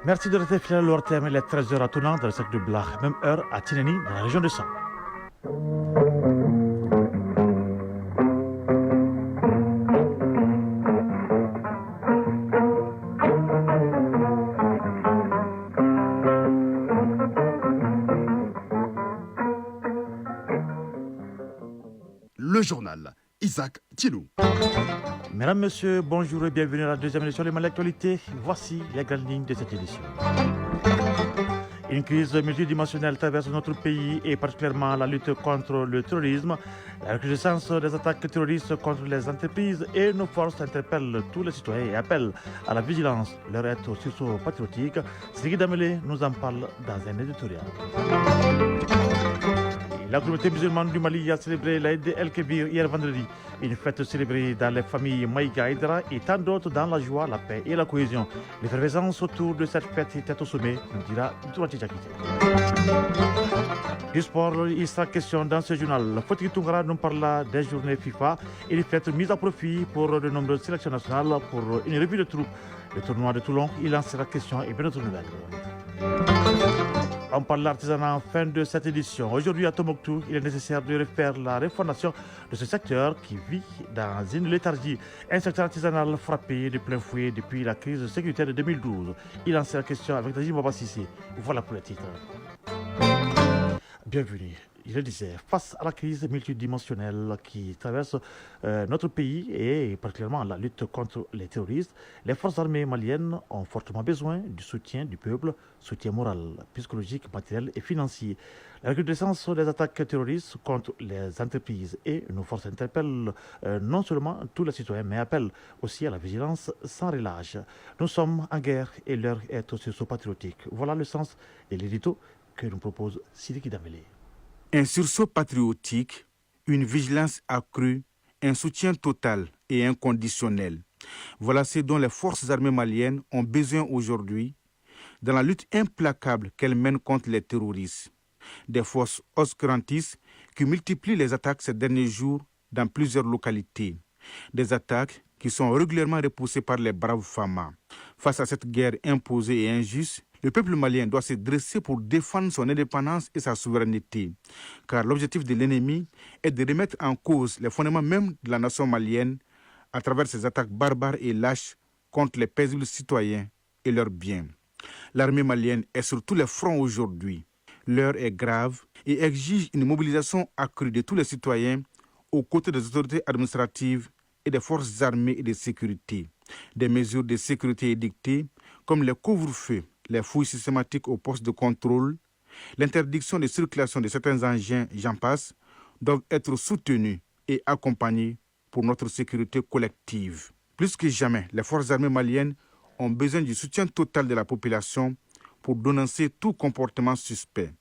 Merci de rester fidèle au RTM, il est 13h à Toulon, dans le cercle de Blach, même heure à Tineni, dans la région de Sang. Le journal, Isaac Thielou. Mesdames, Messieurs, bonjour et bienvenue à la deuxième édition de l'actualité. Voici les grandes lignes de cette édition. Une crise multidimensionnelle traverse notre pays et particulièrement la lutte contre le terrorisme. La recrudescence des attaques terroristes contre les entreprises et nos forces interpellent tous les citoyens et appellent à la vigilance. Leur aide au sursaut patriotique. Srigui Damele nous en parle dans un éditorial. La communauté musulmane du Mali a célébré l'Aïd el-Kébir hier vendredi. Une fête célébrée dans les familles Maïga Aïdara et tant d'autres dans la joie, la paix et la cohésion. L'effervescence autour de cette fête était au sommet, nous dira Dourati Jakite. Du sport, il sera question dans ce journal. Fotiki Tungara nous parla des journées FIFA et des fêtes mises à profit pour de nombreuses sélections nationales pour une revue de troupes. Le tournoi de Toulon, il en sera question et bien d'autres nouvelles. On parle de l'artisanat en fin de cette édition. Aujourd'hui à Tombouctou, il est nécessaire de refaire la refondation de ce secteur qui vit dans une léthargie. Un secteur artisanal frappé de plein fouet depuis la crise sécuritaire de 2012. Il en sera question avec Najib Babassi. Voilà pour le titre. Bienvenue. Je le disais, face à la crise multidimensionnelle qui traverse notre pays et particulièrement la lutte contre les terroristes, les forces armées maliennes ont fortement besoin du soutien du peuple, soutien moral, psychologique, matériel et financier. La recrudescence des attaques terroristes contre les entreprises et nos forces interpellent non seulement tous les citoyens, mais appellent aussi à la vigilance sans relâche. Nous sommes en guerre et l'heure est au sursaut patriotique. Voilà le sens de l'édito que nous propose Siriki Damele. Un sursaut patriotique, une vigilance accrue, un soutien total et inconditionnel. Voilà ce dont les forces armées maliennes ont besoin aujourd'hui dans la lutte implacable qu'elles mènent contre les terroristes. Des forces obscurantistes qui multiplient les attaques ces derniers jours dans plusieurs localités. Des attaques qui sont régulièrement repoussées par les braves FAMA. Face à cette guerre imposée et injuste, le peuple malien doit se dresser pour défendre son indépendance et sa souveraineté. Car l'objectif de l'ennemi est de remettre en cause les fondements même de la nation malienne à travers ces attaques barbares et lâches contre les paisibles citoyens et leurs biens. L'armée malienne est sur tous les fronts aujourd'hui. L'heure est grave et exige une mobilisation accrue de tous les citoyens aux côtés des autorités administratives et des forces armées et de sécurité. Des mesures de sécurité édictées comme les couvre-feux, les fouilles systématiques aux postes de contrôle, l'interdiction de circulation de certains engins, j'en passe, doivent être soutenues et accompagnées pour notre sécurité collective. Plus que jamais, les forces armées maliennes ont besoin du soutien total de la population pour dénoncer tout comportement suspect.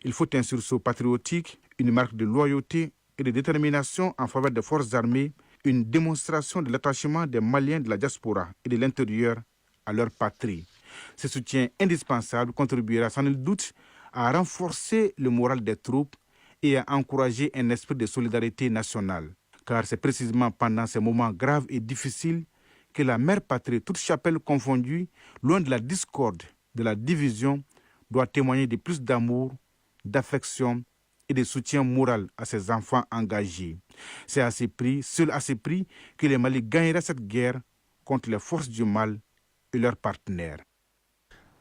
Il faut un sursaut patriotique, une marque de loyauté et de détermination en faveur des forces armées, une démonstration de l'attachement des Maliens de la diaspora et de l'intérieur à leur patrie. Ce soutien indispensable contribuera sans nul doute à renforcer le moral des troupes et à encourager un esprit de solidarité nationale. Car c'est précisément pendant ces moments graves et difficiles que la mère patrie, toute chapelle confondue, loin de la discorde, de la division, doit témoigner de plus d'amour, d'affection et de soutien moral à ses enfants engagés. C'est à ce prix, seul à ce prix, que le Mali gagnera cette guerre contre les forces du mal et leurs partenaires.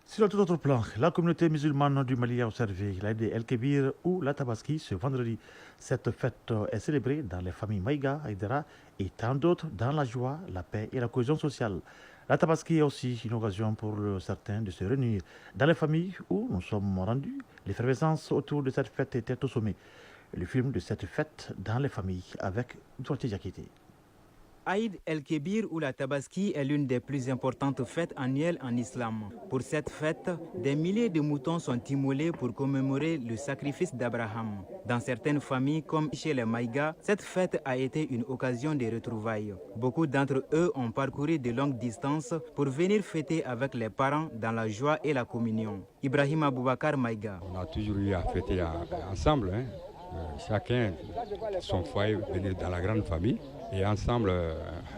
Sur tout autre plan, la communauté musulmane du Mali a observé l'Aïd el-Kébir ou la Tabaski ce vendredi. Cette fête est célébrée dans les familles Maïga, Aïdara et tant d'autres dans la joie, la paix et la cohésion sociale. La Tabaski est aussi une occasion pour certains de se réunir. Dans les familles où nous sommes rendus, l'effervescence autour de cette fête était au sommet. Le film de cette fête dans les familles avec Dourati Jakite. Aïd el-Kébir ou la Tabaski est l'une des plus importantes fêtes annuelles en islam. Pour cette fête, des milliers de moutons sont immolés pour commémorer le sacrifice d'Abraham. Dans certaines familles, comme chez les Maïga, cette fête a été une occasion de retrouvailles. Beaucoup d'entre eux ont parcouru de longues distances pour venir fêter avec les parents dans la joie et la communion. Ibrahim Aboubakar Maïga. On a toujours eu à fêter ensemble. Chacun, son foyer, venait dans la grande famille. Et ensemble,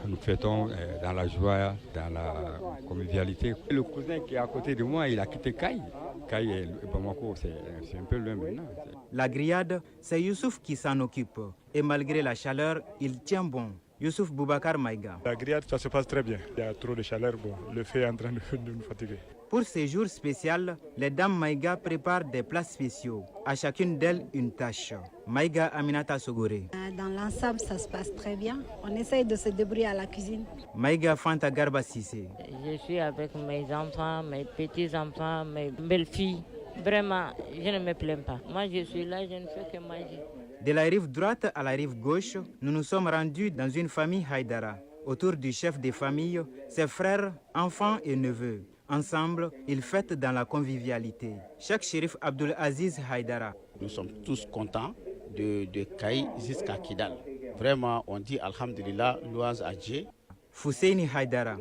nous fêtons dans la joie, dans la convivialité. Le cousin qui est à côté de moi, il a quitté Caille. Caille et Bamako, c'est un peu loin maintenant. La grillade, c'est Youssouf qui s'en occupe. Et malgré la chaleur, il tient bon. Youssouf Boubacar Maïga. La grillade, ça se passe très bien. Il y a trop de chaleur, le feu est en train de nous fatiguer. Pour ces jours spéciaux, les dames Maïga préparent des plats spéciaux. À chacune d'elles, une tâche. Maïga Aminata Sogoré. Dans l'ensemble, ça se passe très bien. On essaye de se débrouiller à la cuisine. Maïga Fanta Garba Sissé. Je suis avec mes enfants, mes petits-enfants, mes belles-filles. Vraiment, je ne me plains pas. Moi, je suis là, je ne fais que manger. De la rive droite à la rive gauche, nous nous sommes rendus dans une famille Haïdara. Autour du chef de famille, ses frères, enfants et neveux. Ensemble, ils fêtent dans la convivialité. Cheikh Chérif Abdul Aziz Haïdara. Nous sommes tous contents de Caille jusqu'à Kidal. Vraiment, on dit Alhamdulillah, louange à Dieu. Fousseini Haïdara.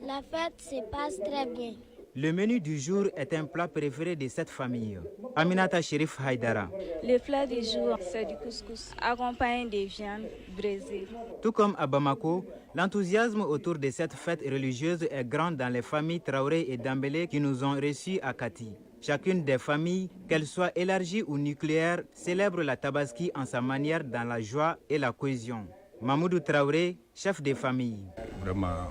La fête se passe très bien. Le menu du jour est un plat préféré de cette famille. Aminata Chérif Haïdara. Le plat du jour, c'est du couscous, accompagné de viande braisée. Tout comme à Bamako, l'enthousiasme autour de cette fête religieuse est grand dans les familles Traoré et Dambélé qui nous ont reçus à Kati. Chacune des familles, qu'elles soient élargies ou nucléaires, célèbre la Tabaski en sa manière dans la joie et la cohésion. Mamoudou Traoré, chef de famille. Vraiment,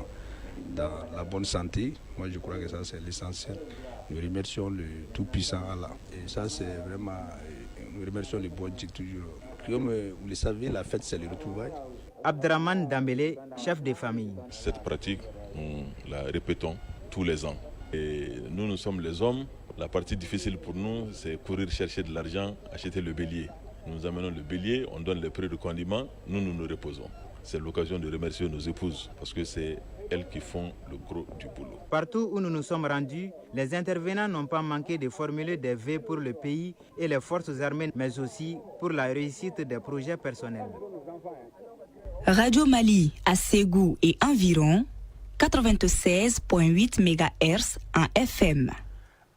dans la bonne santé, moi je crois que ça c'est l'essentiel. Nous remercions le Tout-Puissant Allah. Et ça c'est vraiment, nous remercions le bon Dieu toujours. Comme vous le savez, la fête c'est le retrouvailles. Abdraman Dambélé, chef de famille. Cette pratique, nous la répétons tous les ans. Et nous sommes les hommes. La partie difficile pour nous, c'est courir chercher de l'argent, acheter le bélier. Nous amenons le bélier, on donne les prix de condiment, nous nous reposons. C'est l'occasion de remercier nos épouses parce que c'est elles qui font le gros du boulot. Partout où nous nous sommes rendus, les intervenants n'ont pas manqué de formuler des vœux pour le pays et les forces armées, mais aussi pour la réussite des projets personnels. Radio Mali à Ségou et environ 96.8 MHz en FM.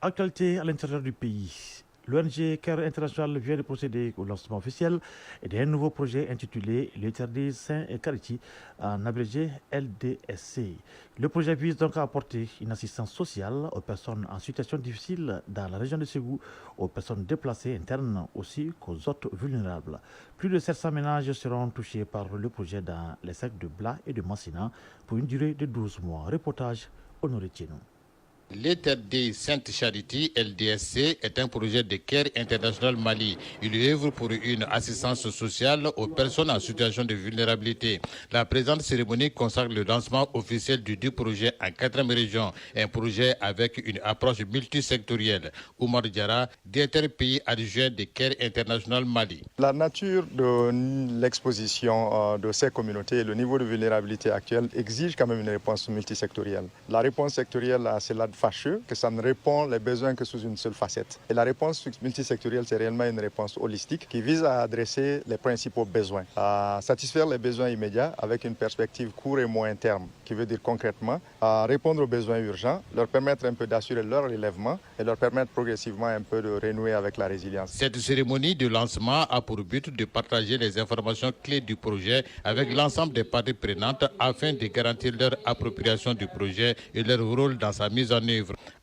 Actualité à l'intérieur du pays. L'ONG CARE International vient de procéder au lancement officiel d'un nouveau projet intitulé l'Éternel Saint Charity, en abrégé LDSC. Le projet vise donc à apporter une assistance sociale aux personnes en situation difficile dans la région de Ségou, aux personnes déplacées internes aussi qu'aux autres vulnérables. Plus de 700 ménages seront touchés par le projet dans les sacs de Bla et de Massina pour une durée de 12 mois. Reportage Honoré Tienou. L'Éternel Sainte Charity, LDSC, est un projet de CARE International Mali. Il œuvre pour une assistance sociale aux personnes en situation de vulnérabilité. La présente cérémonie consacre le lancement officiel du projet en 4e région, un projet avec une approche multisectorielle. Oumar Diarra, directeur pays adjoint de CARE International Mali. La nature de l'exposition de ces communautés et le niveau de vulnérabilité actuel exige quand même une réponse multisectorielle. La réponse sectorielle, c'est là fâcheux que ça ne répond les besoins que sous une seule facette. Et la réponse multisectorielle, c'est réellement une réponse holistique qui vise à adresser les principaux besoins, à satisfaire les besoins immédiats avec une perspective court et moyen terme, qui veut dire concrètement à répondre aux besoins urgents, leur permettre un peu d'assurer leur relèvement et leur permettre progressivement un peu de renouer avec la résilience. Cette cérémonie de lancement a pour but de partager les informations clés du projet avec l'ensemble des parties prenantes afin de garantir leur appropriation du projet et leur rôle dans sa mise en œuvre.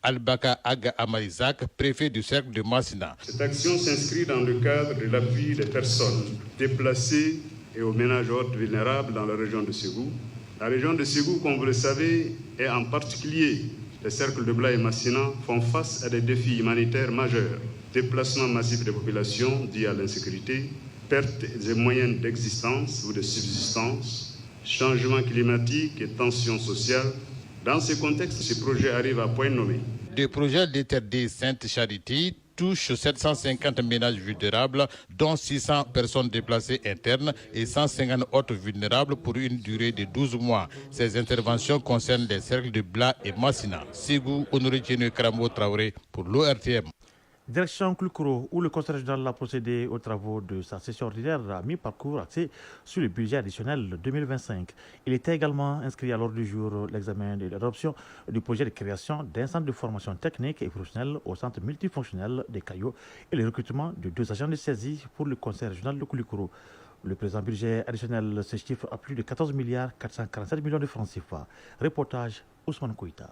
Albaka Aga Amarizak, préfet du cercle de Massina. Cette action s'inscrit dans le cadre de l'appui des personnes déplacées et aux ménages hôtes vulnérables dans la région de Ségou. La région de Ségou, comme vous le savez, et en particulier les cercles de Bla et Massina font face à des défis humanitaires majeurs. Déplacement massif des populations dû à l'insécurité, perte des moyens d'existence ou de subsistance, changement climatique et tensions sociales. Dans ce contexte, ce projet arrive à point nommé. Le projet d'Éternel Sainte Charity touche 750 ménages vulnérables, dont 600 personnes déplacées internes et 150 autres vulnérables pour une durée de 12 mois. Ces interventions concernent les cercles de Bla et Massina. Ségou, Honoré Tienou Karamo Traoré pour l'ORTM. Direction Koulikoro, où le conseil régional a procédé aux travaux de sa session ordinaire à mi-parcours axé sur le budget additionnel 2025. Il était également inscrit à l'ordre du jour l'examen de l'adoption du projet de création d'un centre de formation technique et professionnelle au centre multifonctionnel des Caillots et le recrutement de 2 agents de saisie pour le conseil régional de Koulikoro. Le présent budget additionnel se chiffre à plus de 14 447 millions de francs CFA. Reportage Ousmane Koïta.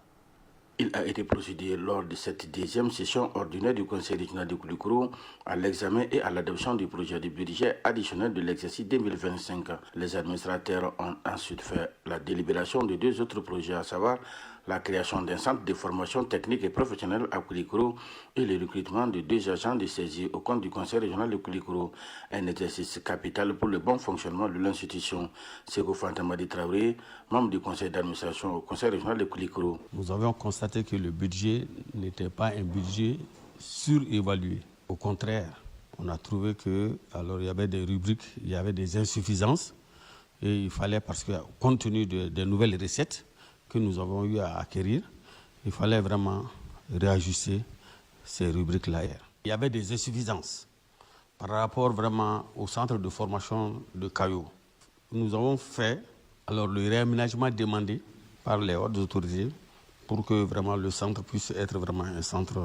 Il a été procédé lors de cette 10e session ordinaire du Conseil régional de Koulikoro à l'examen et à l'adoption du projet de budget additionnel de l'exercice 2025. Les administrateurs ont ensuite fait la délibération de 2 autres projets, à savoir la création d'un centre de formation technique et professionnelle à Koulikoro et le recrutement de 2 agents de saisie au compte du Conseil régional de Koulikoro. Un exercice capital pour le bon fonctionnement de l'institution. Sékou Fantamadi Traoré, membre du conseil d'administration au Conseil régional de Koulikoro. Nous avions constaté que le budget n'était pas un budget surévalué. Au contraire, on a trouvé que alors il y avait des rubriques, il y avait des insuffisances et il fallait, parce que compte tenu des nouvelles recettes que nous avons eu à acquérir, il fallait vraiment réajuster ces rubriques-là. Il y avait des insuffisances par rapport vraiment au centre de formation de Caillou. Nous avons fait alors le réaménagement demandé par les hautes autorités pour que vraiment le centre puisse être vraiment un centre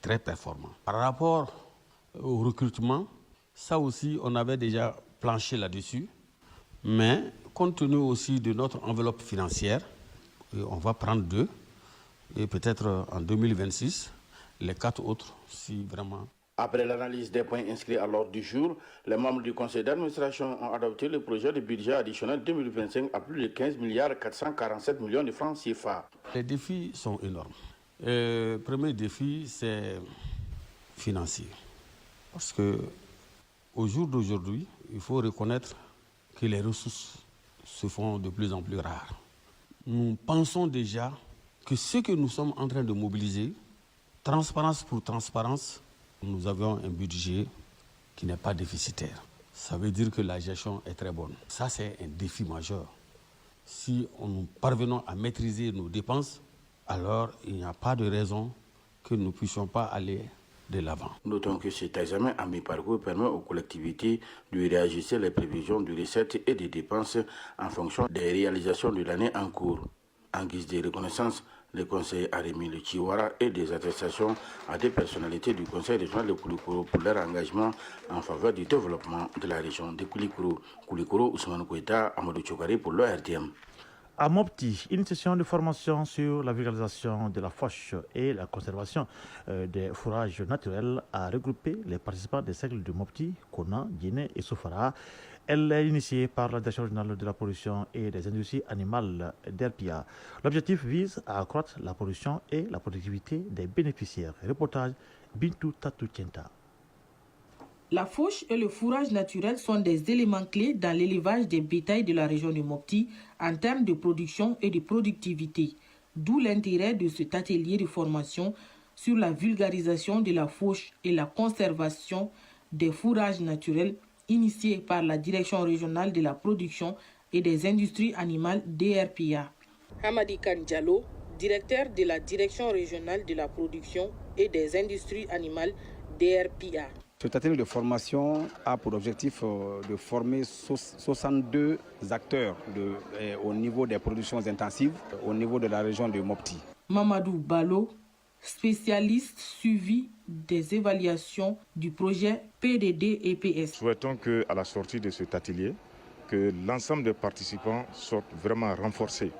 très performant. Par rapport au recrutement, ça aussi on avait déjà planché là-dessus, mais compte tenu aussi de notre enveloppe financière, on va prendre 2 et peut-être en 2026, les 4 autres, si vraiment. Après l'analyse des points inscrits à l'ordre du jour, les membres du conseil d'administration ont adopté le projet de budget additionnel 2025 à plus de 15 447 millions de francs CFA. Les défis sont énormes. Le premier défi, c'est financier. Parce qu'au jour d'aujourd'hui, il faut reconnaître que les ressources se font de plus en plus rares. Nous pensons déjà que ce que nous sommes en train de mobiliser, transparence pour transparence, nous avons un budget qui n'est pas déficitaire. Ça veut dire que la gestion est très bonne. Ça, c'est un défi majeur. Si nous parvenons à maîtriser nos dépenses, alors il n'y a pas de raison que nous ne puissions pas aller de l'avant. Notons que cet examen à mi-parcours permet aux collectivités de réajuster les prévisions de recettes et des dépenses en fonction des réalisations de l'année en cours. En guise de reconnaissance, le conseil a remis le Chiwara et des attestations à des personnalités du conseil régional de Koulikoro pour leur engagement en faveur du développement de la région de Koulikoro. Koulikoro, Ousmane Koïta, Amadou Tchokari pour l'ORTM. À Mopti, une session de formation sur la vulgarisation de la fauche et la conservation des fourrages naturels a regroupé les participants des cercles de Mopti, Kona, Guinée et Sofara. Elle est initiée par la Direction régionale de la production et des industries animales d'Erpia. L'objectif vise à accroître la production et la productivité des bénéficiaires. Reportage Bintou Tatou Tienta. La fauche et le fourrage naturel sont des éléments clés dans l'élevage des bétails de la région de Mopti en termes de production et de productivité. D'où l'intérêt de cet atelier de formation sur la vulgarisation de la fauche et la conservation des fourrages naturels initié par la Direction régionale de la production et des industries animales DRPA. Hamadi Kanjalo, directeur de la Direction régionale de la production et des industries animales DRPA. Cet atelier de formation a pour objectif de former 62 acteurs au niveau des productions intensives, au niveau de la région de Mopti. Mamadou Balo, spécialiste suivi des évaluations du projet PDD-EPS. Souhaitons qu'à la sortie de cet atelier, que l'ensemble des participants sortent vraiment renforcés,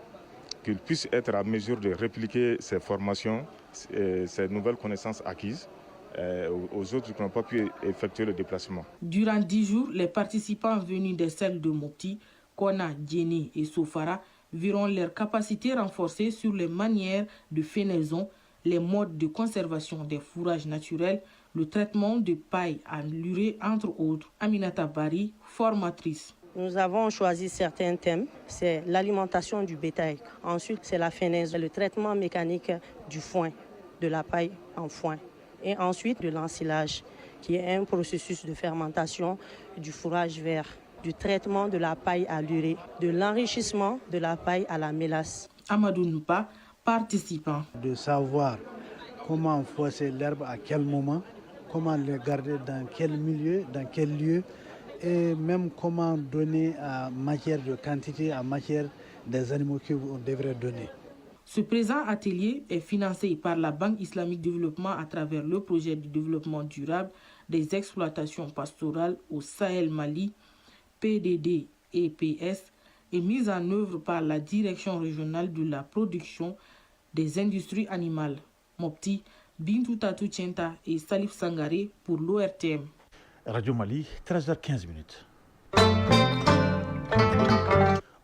qu'ils puissent être à mesure de répliquer ces formations, ces nouvelles connaissances acquises aux autres qui n'ont pas pu effectuer le déplacement. Durant 10 jours, les participants venus des cercles de Mopti, Kona, Djéné et Sofara verront leurs capacités renforcées sur les manières de fenaison, les modes de conservation des fourrages naturels, le traitement de paille à l'urée, entre autres. Aminata Bari, formatrice. Nous avons choisi certains thèmes, c'est l'alimentation du bétail. Ensuite, c'est la fenaison, le traitement mécanique du foin, de la paille en foin. Et ensuite, de l'ensilage, qui est un processus de fermentation du fourrage vert, du traitement de la paille à l'urée, de l'enrichissement de la paille à la mélasse. Amadou Noupa, participant. De savoir comment faucher l'herbe, à quel moment, comment le garder dans quel milieu, dans quel lieu, et même comment donner en matière de quantité, en matière des animaux qu'on devrait donner. Ce présent atelier est financé par la Banque islamique de développement à travers le projet de développement durable des exploitations pastorales au Sahel Mali, PDD et PS, et mis en œuvre par la Direction régionale de la production des industries animales, Mopti, Bintou Tatou Tienta et Salif Sangaré pour l'ORTM. Radio Mali, 13h15.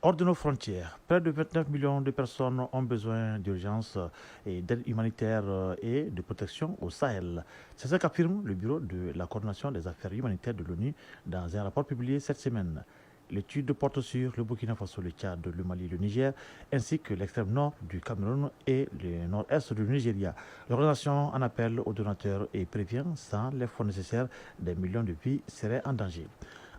Hors de nos frontières, près de 29 millions de personnes ont besoin d'urgence et d'aide humanitaire et de protection au Sahel. C'est ce qu'affirme le Bureau de la coordination des affaires humanitaires de l'ONU dans un rapport publié cette semaine. L'étude porte sur le Burkina Faso, le Tchad, le Mali, le Niger, ainsi que l'extrême nord du Cameroun et le nord-est du Nigeria. L'organisation en appelle aux donateurs et prévient, sans les fonds nécessaires, des millions de vies seraient en danger.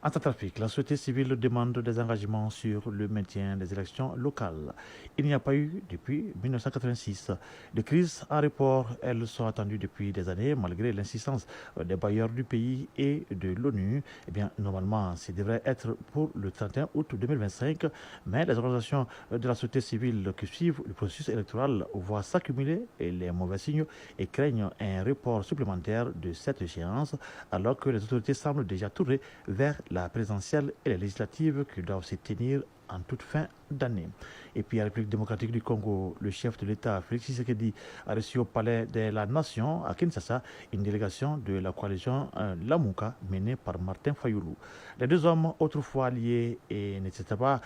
En Centrafrique, la société civile demande des engagements sur le maintien des élections locales. Il n'y a pas eu depuis 1986 de crise en report. Elles sont attendues depuis des années malgré l'insistance des bailleurs du pays et de l'ONU. Eh bien, normalement, ça devrait être pour le 31 août 2025, mais les organisations de la société civile qui suivent le processus électoral voient s'accumuler les mauvais signaux et craignent un report supplémentaire de cette échéance, alors que les autorités semblent déjà tourner vers la présidentielle et les législatives qui doivent se tenir en toute fin d'année. Et puis, à la République démocratique du Congo, le chef de l'État, Félix Tshisekedi, a reçu au palais de la Nation, à Kinshasa, une délégation de la coalition Lamuka, menée par Martin Fayoulou. Les deux hommes, autrefois liés et ne s'étaient pas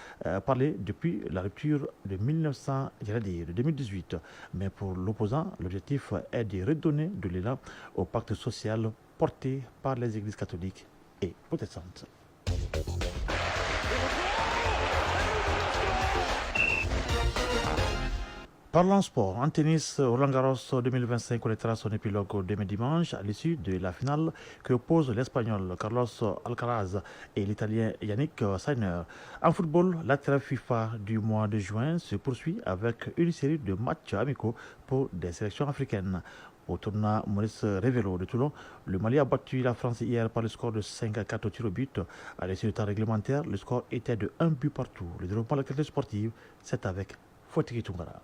parlé depuis la rupture de 2018. Mais pour l'opposant, l'objectif est de redonner de l'élan au pacte social porté par les églises catholiques et protestantes. Parlons sport. En tennis, Roland Garros 2025 connaîtra son épilogue demain dimanche à l'issue de la finale qui oppose l'Espagnol Carlos Alcaraz et l'Italien Yannick Sinner. En football, la trêve FIFA du mois de juin se poursuit avec une série de matchs amicaux pour des sélections africaines. Au tournoi Maurice Révélo de Toulon, le Mali a battu la France hier par le score de 5-4 au tir au but. À l'issue du temps réglementaire, le score était de 1 but partout. Le développement de la qualité sportive, c'est avec Fotiki Tungara.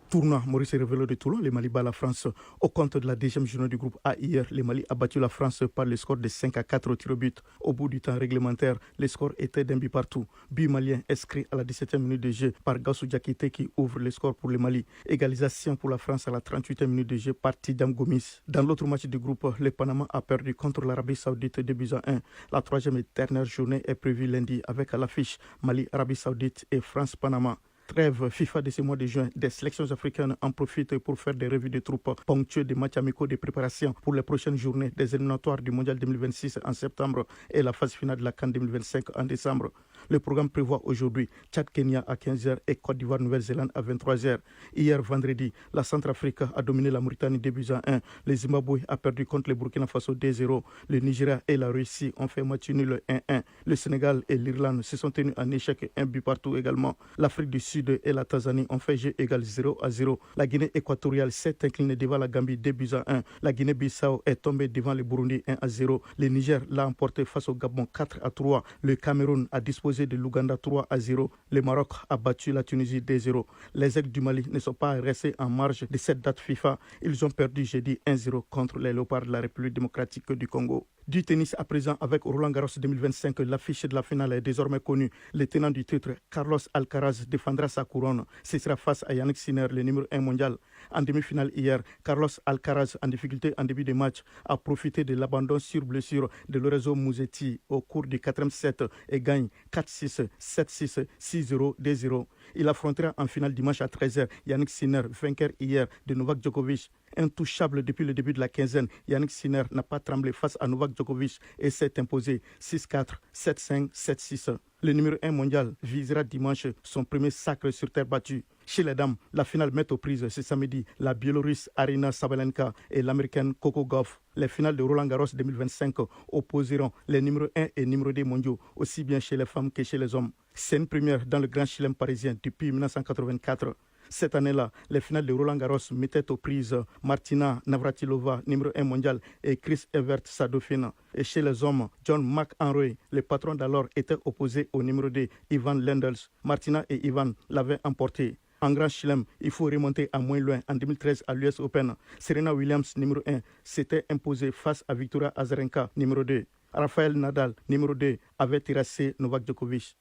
Tournoi Maurice Révélo de Toulon, le Mali bat la France au compte de la deuxième journée du groupe A hier. Le Mali a battu la France par le score de 5-4 au tir au but. Au bout du temps réglementaire, le score était d'un but partout. But malien inscrit à la 17e minute de jeu par Gassou Diakité qui ouvre le score pour le Mali. Égalisation pour la France à la 38e minute de jeu par Tidjam Gomis. Dans l'autre match du groupe, le Panama a perdu contre l'Arabie Saoudite 2-1. La troisième et dernière journée est prévue lundi avec à l'affiche Mali, Arabie Saoudite et France-Panama. Trêve FIFA de ce mois de juin, des sélections africaines en profitent pour faire des revues de troupes ponctuées de matchs amicaux de préparation pour les prochaines journées des éliminatoires du Mondial 2026 en septembre et la phase finale de la CAN 2025 en décembre. Le programme prévoit aujourd'hui Tchad-Kenya à 15h et Côte d'Ivoire-Nouvelle-Zélande à 23h. Hier, vendredi, la Centrafrique a dominé la Mauritanie 2-1. Le Zimbabwe a perdu contre le Burkina Faso 2-0. Le Nigeria et la Russie ont fait match nul 1-1. Le Sénégal et l'Irlande se sont tenus en échec 1 but partout également. L'Afrique du Sud et la Tanzanie ont fait jeu égal 0-0. La Guinée équatoriale s'est inclinée devant la Gambie 2-1. La Guinée-Bissau est tombée devant le Burundi 1-0. Le Niger l'a emporté face au Gabon 4-3. Le Cameroun a disposé de l'Ouganda 3-0. Le Maroc a battu la Tunisie 2-0. Les Aigles du Mali ne sont pas restés en marge de cette date FIFA. Ils ont perdu jeudi 1-0 contre les Léopards de la République démocratique du Congo. Du tennis à présent avec Roland Garros 2025, l'affiche de la finale est désormais connue. Le tenant du titre, Carlos Alcaraz, défendra sa couronne. Ce sera face à Yannick Sinner, le numéro 1 mondial. En demi-finale hier, Carlos Alcaraz, en difficulté en début de match, a profité de l'abandon sur blessure de Lorenzo Musetti au cours du 4e set et gagne 4-6, 7-6, 6-0, 2-0. Il affrontera en finale dimanche à 13h Yannick Sinner, vainqueur hier de Novak Djokovic. Intouchable depuis le début de la quinzaine, Yannick Sinner n'a pas tremblé face à Novak Djokovic et s'est imposé 6-4, 7-5, 7-6. Le numéro 1 mondial visera dimanche son premier sacre sur terre battue. Chez les dames, la finale met aux prises ce samedi la Biélorusse Arina Sabalenka et l'américaine Coco Gauff. Les finales de Roland Garros 2025 opposeront les numéros 1 et numéro 2 mondiaux, aussi bien chez les femmes que chez les hommes. C'est une première dans le Grand Chelem parisien depuis 1984. Cette année-là, les finales de Roland-Garros mettaient aux prises Martina Navratilova, numéro 1 mondial, et Chris Evert, sa dauphine. Et chez les hommes, John McEnroe, le patron d'alors, était opposé au numéro 2, Ivan Lendl. Martina et Ivan l'avaient emporté. En Grand Chelem, il faut remonter à moins loin. En 2013, à l'US Open, Serena Williams, numéro 1, s'était imposée face à Victoria Azarenka, numéro 2. Rafael Nadal, numéro 2, avait terrassé Novak Djokovic.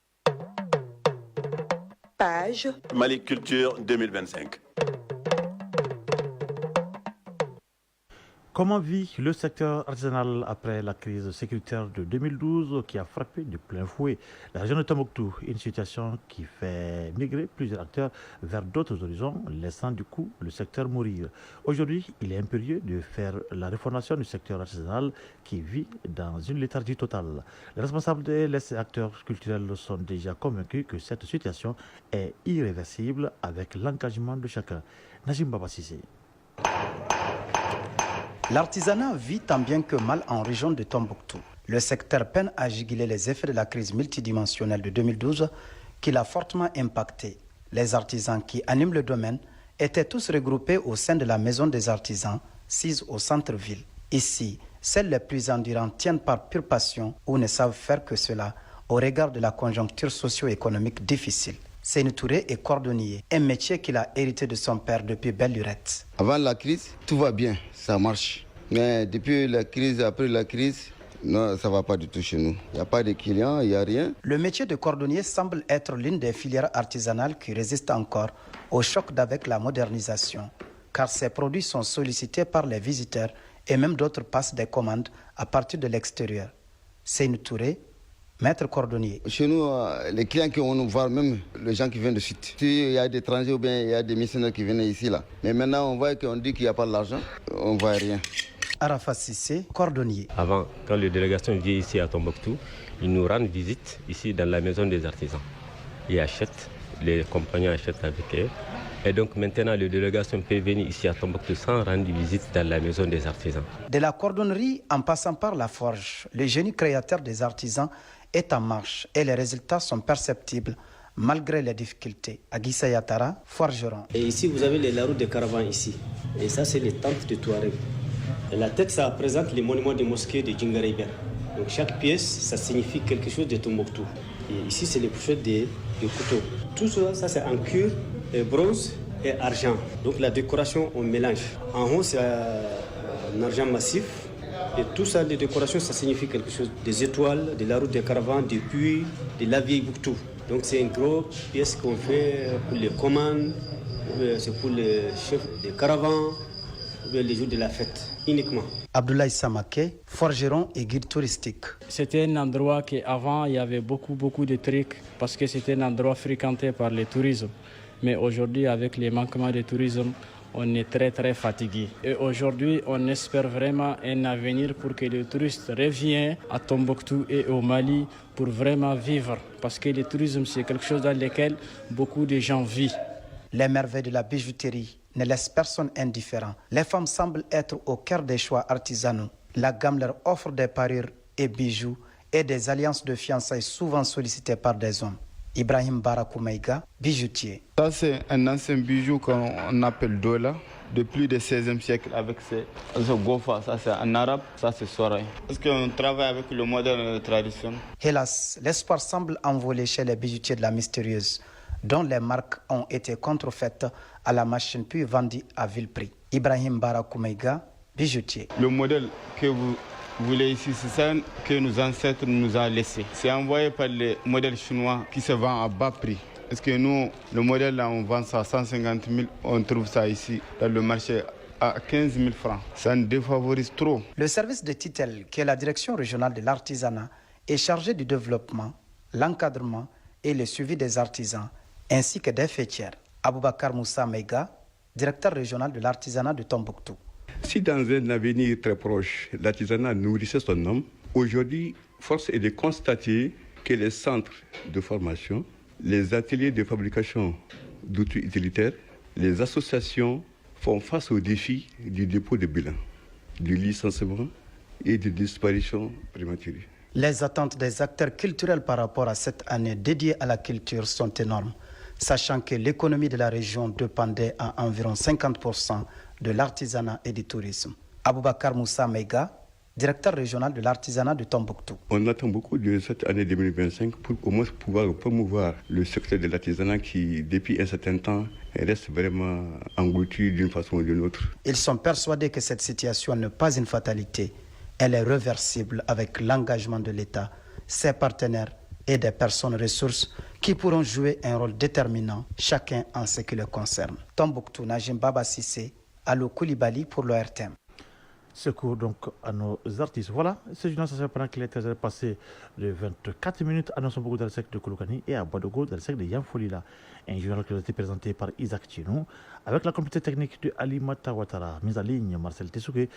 Page Mali Culture 2025. Comment vit le secteur artisanal après la crise sécuritaire de 2012 qui a frappé de plein fouet la région de Tombouctou? Une situation qui fait migrer plusieurs acteurs vers d'autres horizons, laissant du coup le secteur mourir. Aujourd'hui, il est impérieux de faire la refondation du secteur artisanal qui vit dans une léthargie totale. Les responsables et les acteurs culturels sont déjà convaincus que cette situation est irréversible avec l'engagement de chacun. Najim Baba Sissé. L'artisanat vit tant bien que mal en région de Tombouctou. Le secteur peine à juguler les effets de la crise multidimensionnelle de 2012 qui l'a fortement impacté. Les artisans qui animent le domaine étaient tous regroupés au sein de la maison des artisans, sise au centre-ville. Ici, seuls les plus endurants tiennent par pure passion ou ne savent faire que cela au regard de la conjoncture socio-économique difficile. Seyni Touré est cordonnier, un métier qu'il a hérité de son père depuis belle lurette. Avant la crise, tout va bien, ça marche. Mais depuis la crise, après la crise, non, ça ne va pas du tout chez nous. Il n'y a pas de clients, il n'y a rien. Le métier de cordonnier semble être l'une des filières artisanales qui résistent encore au choc d'avec la modernisation, car ces produits sont sollicités par les visiteurs et même d'autres passent des commandes à partir de l'extérieur. Seyni Touré, maître cordonnier. Chez nous, les clients qui vont nous voir, même les gens qui viennent de site. Il y a des étrangers ou bien il y a des missionnaires qui viennent ici. Là. Mais maintenant, on voit qu'on dit qu'il n'y a pas d'argent, on ne voit rien. Arafat Sissé, cordonnier. Avant, quand les délégations viennent ici à Tombouctou, ils nous rendent visite ici dans la maison des artisans. Ils achètent, les compagnons achètent avec eux. Et donc maintenant, les délégations peuvent venir ici à Tombouctou sans rendre visite dans la maison des artisans. De la cordonnerie en passant par la forge, le génie créateur des artisans est en marche et les résultats sont perceptibles malgré les difficultés. Aguissa Yatara, forgeron. Et ici, vous avez les laroues de caravane ici. Et ça, c'est les tentes de Touareg. Et la tête, ça représente les monuments des mosquées de Djingaribert. Donc chaque pièce, ça signifie quelque chose de Tombouctou. Et ici, c'est les pochettes de couteaux. Tout ça, c'est en cuir, et bronze et argent. Donc la décoration, on mélange. En haut, c'est un argent massif. Et tout ça, les décorations, ça signifie quelque chose. Des étoiles, de la route des caravanes, des puits, de la vieille Bouctou. Donc c'est une grosse pièce qu'on fait pour les commandes, c'est pour les chefs des caravanes, les jours de la fête, uniquement. Abdoulaye Samake, forgeron et guide touristique. C'était un endroit qu'avant, il y avait beaucoup de trucs parce que c'était un endroit fréquenté par le tourisme. Mais aujourd'hui, avec les manquements de tourisme, on est très fatigué. Et aujourd'hui, on espère vraiment un avenir pour que les touristes reviennent à Tombouctou et au Mali pour vraiment vivre. Parce que le tourisme, c'est quelque chose dans lequel beaucoup de gens vivent. Les merveilles de la bijouterie ne laissent personne indifférent. Les femmes semblent être au cœur des choix artisanaux. La gamme leur offre des parures et bijoux et des alliances de fiançailles souvent sollicitées par des hommes. Ibrahim Barakoumaïga, bijoutier. Ça, c'est un ancien bijou qu'on appelle Dola, de plus du XVIe siècle avec ce gofa. Ça, c'est en arabe, ça, c'est soraï. Parce qu'on travaille avec le modèle tradition. Hélas, l'espoir semble envolé chez les bijoutiers de la mystérieuse, dont les marques ont été contrefaites à la machine puis vendues à vil prix. Ibrahim Barakoumaïga, bijoutier. Le modèle que vous voulez ici, c'est ça que nos ancêtres nous ont laissé. C'est envoyé par les modèles chinois qui se vendent à bas prix. Parce que nous, le modèle là, on vend ça à 150 000, on trouve ça ici dans le marché à 15 000 francs. Ça nous défavorise trop. Le service de Titel, qui est la direction régionale de l'artisanat, est chargé du développement, l'encadrement et le suivi des artisans, ainsi que des fêtières. Aboubakar Moussa Meiga, directeur régional de l'artisanat de Tombouctou. Si dans un avenir très proche, l'artisanat nourrissait son homme, aujourd'hui, force est de constater que les centres de formation, les ateliers de fabrication d'outils utilitaires, les associations font face au défi du dépôt de bilan, du licenciement et de disparition prématurée. Les attentes des acteurs culturels par rapport à cette année dédiée à la culture sont énormes. sachant que l'économie de la région dépendait à environ 50% de l'artisanat et du tourisme. Aboubakar Moussa Meiga, directeur régional de l'artisanat de Tombouctou. On attend beaucoup de cette année 2025 pour au moins pouvoir promouvoir le secteur de l'artisanat qui, depuis un certain temps, reste vraiment englouti d'une façon ou d'une autre. Ils sont persuadés que cette situation n'est pas une fatalité. Elle est réversible avec l'engagement de l'État, ses partenaires et des personnes ressources qui pourront jouer un rôle déterminant, chacun en ce qui le concerne. Tombouctou, Najim Baba Sissé, Allo Koulibaly pour l'ORTM. Secours donc à nos artistes. Voilà, ce journal ça pendant qu'il est 13h passé de 24 minutes à Nosombogo dans le secteur de Kouloukani et à Boadogo dans le secteur de Yamfolila. Un journal qui a été présenté par Isaac Chinou avec la compétence technique de Ali Matawatara, mise en ligne Marcel Tessouké. Et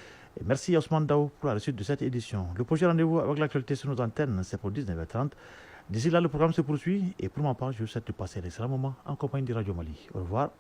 merci à Ousmane Daou pour la réussite de cette édition. Le projet rendez-vous avec l'actualité sur nos antennes, c'est pour 19h30. D'ici là, le programme se poursuit et pour ma part, je vous souhaite de passer un excellent moment en compagnie de Radio Mali. Au revoir.